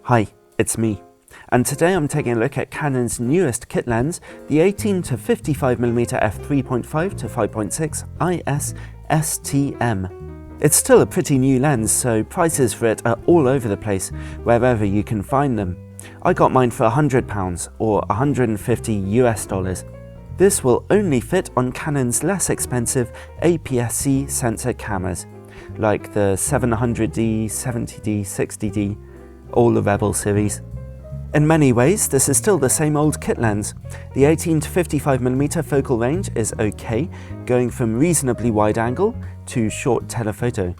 Hi, it's me, and today I'm taking a look at Canon's newest kit lens, the 18 to 55mm f3.5 to 5.6 IS STM. It's still a pretty new lens, so prices for it are all over the place, wherever you can find them. I got mine for £100 or $150 US. This will only fit on Canon's less expensive APS-C sensor cameras, like the 700D, 70D, 60D, all the Rebel series. In many ways, this is still the same old kit lens. The 18 to 55mm focal range is okay, going from reasonably wide angle to short telephoto.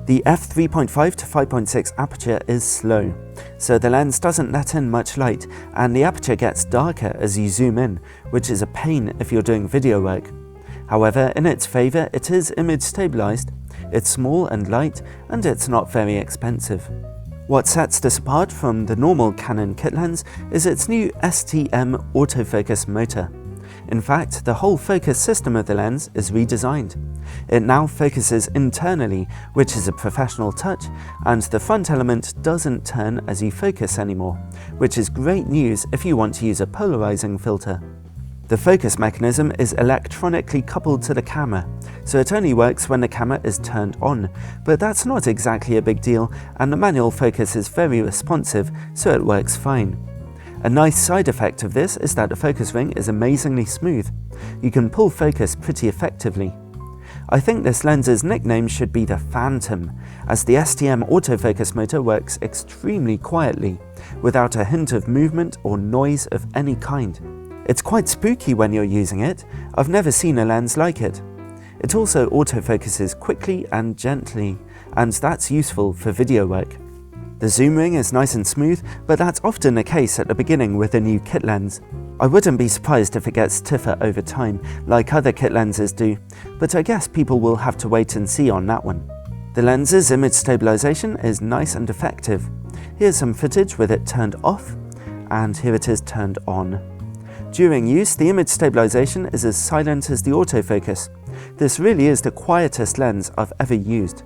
The f3.5 to 5.6 aperture is slow, so the lens doesn't let in much light, and the aperture gets darker as you zoom in, which is a pain if you're doing video work. However, in its favour, it is image stabilised, it's small and light, and it's not very expensive. What sets this apart from the normal Canon kit lens is its new STM autofocus motor. In fact, the whole focus system of the lens is redesigned. It now focuses internally, which is a professional touch, and the front element doesn't turn as you focus anymore, which is great news if you want to use a polarizing filter. The focus mechanism is electronically coupled to the camera, so it only works when the camera is turned on, but that's not exactly a big deal, and the manual focus is very responsive, so it works fine. A nice side effect of this is that the focus ring is amazingly smooth. You can pull focus pretty effectively. I think this lens's nickname should be the Phantom, as the STM autofocus motor works extremely quietly, without a hint of movement or noise of any kind. It's quite spooky when you're using it. I've never seen a lens like it. It also autofocuses quickly and gently, and that's useful for video work. The zoom ring is nice and smooth, but that's often the case at the beginning with a new kit lens. I wouldn't be surprised if it gets stiffer over time, like other kit lenses do, but I guess people will have to wait and see on that one. The lens's image stabilization is nice and effective. Here's some footage with it turned off, and here it is turned on. During use, the image stabilization is as silent as the autofocus. This really is the quietest lens I've ever used.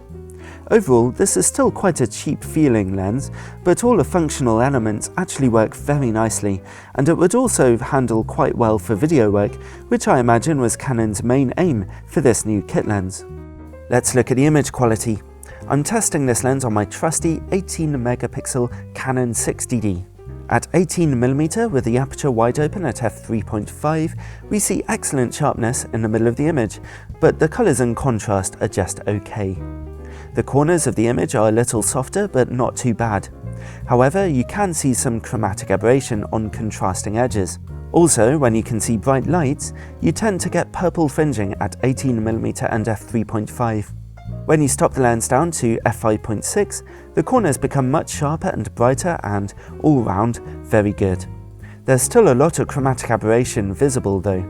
Overall, this is still quite a cheap feeling lens, but all the functional elements actually work very nicely, and it would also handle quite well for video work, which I imagine was Canon's main aim for this new kit lens. Let's look at the image quality. I'm testing this lens on my trusty 18MP Canon 60D. At 18mm with the aperture wide open at f3.5, we see excellent sharpness in the middle of the image, but the colours and contrast are just okay. The corners of the image are a little softer, but not too bad. However, you can see some chromatic aberration on contrasting edges. Also, when you can see bright lights, you tend to get purple fringing at 18mm and f3.5. When you stop the lens down to f5.6, the corners become much sharper and brighter and, all round, very good. There's still a lot of chromatic aberration visible though.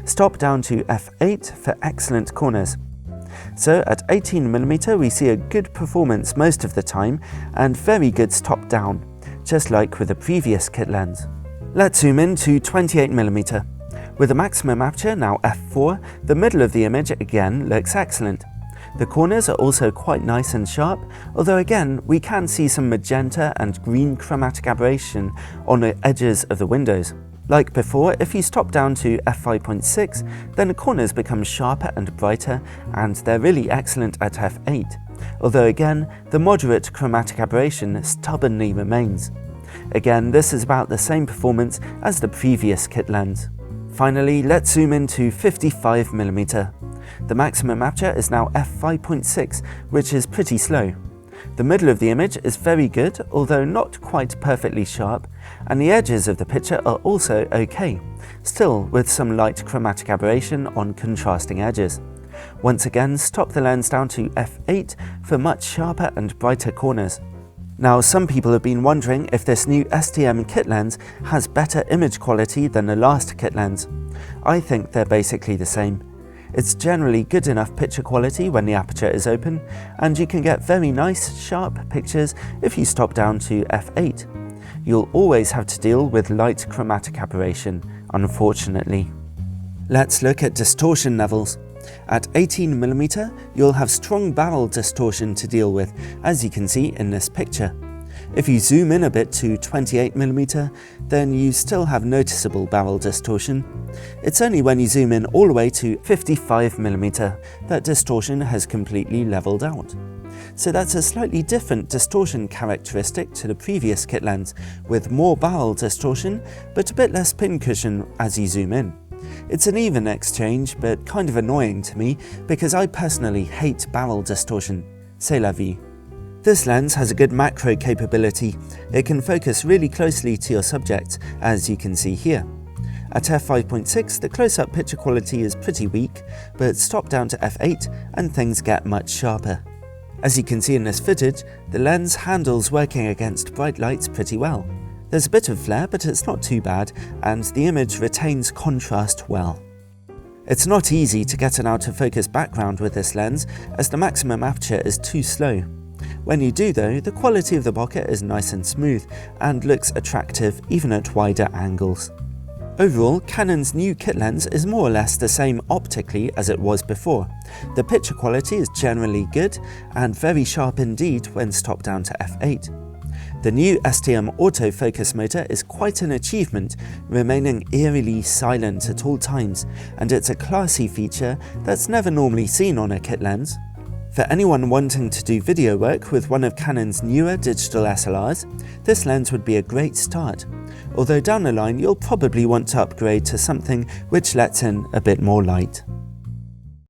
Stop down to f8 for excellent corners. So at 18mm we see a good performance most of the time and very good stop down, just like with the previous kit lens. Let's zoom in to 28mm. With the maximum aperture now f4, the middle of the image again looks excellent. The corners are also quite nice and sharp, although again we can see some magenta and green chromatic aberration on the edges of the windows. Like before, if you stop down to f5.6, then the corners become sharper and brighter, and they're really excellent at f8, although again the moderate chromatic aberration stubbornly remains. Again, this is about the same performance as the previous kit lens. Finally, let's zoom into 55mm. The maximum aperture is now f5.6, which is pretty slow. The middle of the image is very good, although not quite perfectly sharp, and the edges of the picture are also okay, still with some light chromatic aberration on contrasting edges. Once again, stop the lens down to f8 for much sharper and brighter corners. Now, some people have been wondering if this new STM kit lens has better image quality than the last kit lens. I think they're basically the same. It's generally good enough picture quality when the aperture is open, and you can get very nice, sharp pictures if you stop down to f8. You'll always have to deal with light chromatic aberration, unfortunately. Let's look at distortion levels. At 18mm, you'll have strong barrel distortion to deal with, as you can see in this picture. If you zoom in a bit to 28mm, then you still have noticeable barrel distortion. It's only when you zoom in all the way to 55mm that distortion has completely leveled out. So that's a slightly different distortion characteristic to the previous kit lens, with more barrel distortion but a bit less pincushion as you zoom in. It's an even exchange, but kind of annoying to me because I personally hate barrel distortion. C'est la vie. This lens has a good macro capability. It can focus really closely to your subject, as you can see here. At f5.6, the close-up picture quality is pretty weak, but stop down to f8 and things get much sharper. As you can see in this footage, the lens handles working against bright lights pretty well. There's a bit of flare, but it's not too bad, and the image retains contrast well. It's not easy to get an out-of-focus background with this lens, as the maximum aperture is too slow. When you do though, the quality of the bokeh is nice and smooth, and looks attractive even at wider angles. Overall, Canon's new kit lens is more or less the same optically as it was before. The picture quality is generally good, and very sharp indeed when stopped down to f8. The new STM autofocus motor is quite an achievement, remaining eerily silent at all times, and it's a classy feature that's never normally seen on a kit lens. For anyone wanting to do video work with one of Canon's newer digital SLRs, this lens would be a great start, although down the line you'll probably want to upgrade to something which lets in a bit more light.